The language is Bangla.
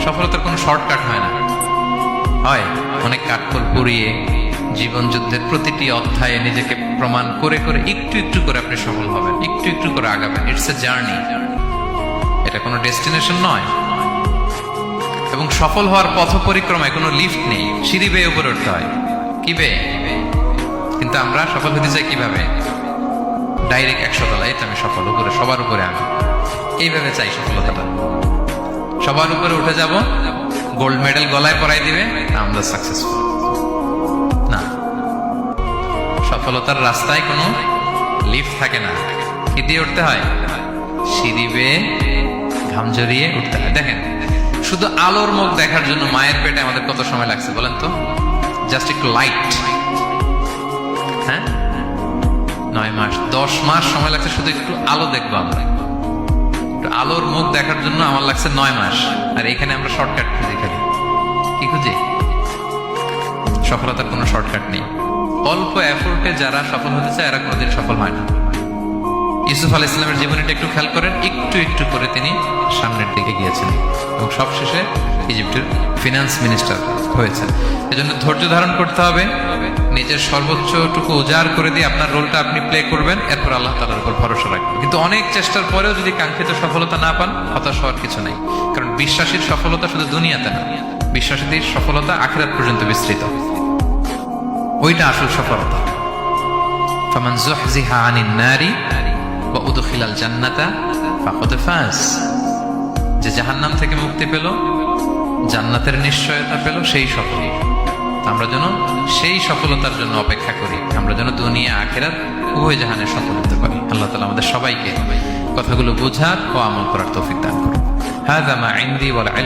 সফলতার কোনো শর্টকাট হয় না, হয় অনেক কাঠখড় পুড়িয়ে জীবন যুদ্ধের প্রতিটি অধ্যায়ে নিজেকে প্রমাণ করে করে একটু একটু করে আপনি সফল হবেন, একটু একটু করে আগাবেন। ইটস এ জার্নি, এটা কোনো ডেস্টিনেশন নয়। এবং সফল হওয়ার পথ পরিক্রমায় কোনো লিফট নেই, সিঁড়ি বেয়ে উপরে উঠতে হয়। কি বেয়ে? কিন্তু আমরা সফল হতে চাই কিভাবে? ডাইরেক্ট 100 তলায় আমি সফল, উপরে সবার উপরে আমি, এইভাবে চাই সফলতাটা। সবার উপরে উঠে যাব, গোল্ড মেডেল গলায় পরাই দিবে, আমরা সাকসেসফুল না। সফলতার রাস্তায় কোনো লিফট থাকে না। কি দিয়ে উঠতে হয়? সিঁড়ি বেয়ে ঘাম জড়িয়ে উঠতে হয়। দেখেন, শুধু আলোর মুখ দেখার জন্য মায়ের পেটে আমাদের কত সময় লাগছে বলেন তো? জাস্ট একটু লাইট, হ্যাঁ, 9 মাস 10 মাস সময় লাগছে শুধু একটু আলো দেখবো আমরা। একটু আলোর মুখ দেখার জন্য আমার লাগছে 9 মাস। আর এখানে আমরা শর্টকাট খুঁজি, খালি কি খুঁজি? সফলতার কোনো শর্টকাট নেই। অল্প এফোর্টে যারা সফল হতে চায় এরা কোনোদিন সফল হয় না। ইউসুফ আলাইহিস সালামের জীবনীটা একটু খেয়াল করেন, একটু একটু করে তিনি সামনের দিকে গিয়েছেন এবং সবশেষে ইজিপ্টের ফিনান্স মিনিস্টার হয়েছেন। এজন্য ধৈর্য ধারণ করতে হবে, নিজের সর্বোচ্চটুকু উজাড় করে দিয়ে আপনার রোলটা আপনি প্লে করবেন, এরপর আল্লাহ তাআলার উপর ভরসা রাখবেন। কিন্তু অনেক চেষ্টার পরেও যদি কাঙ্ক্ষিত সফলতা না পান, হতাশ হওয়ার কিছু নাই। কারণ বিশ্বাসীর সফলতা শুধু দুনিয়াতে না, বিশ্বাসীদের সফলতা আখিরাত পর্যন্ত বিস্তৃত। ওইটা আসল সফলতা। ফামান যুহজিহা আনিন নারি ওয়া উদখিলাল জান্নাতা ফাকাদ ফাজ। যে জাহান্নাম থেকে মুক্তি পেল, জান্নাতের নিশ্চয়তা পেল, সেই সফল। আমরা যেন সেই সফলতার জন্য অপেক্ষা করি, আমরা যেন দুনিয়া আখিরাত উভয় জাহানে সফল হতে পারি। আল্লাহ তাআলা আমাদের সবাইকে কথাগুলো বোঝার ও আমল করার তৌফিক দান করুন। হাযা মা ইনদি ওয়াল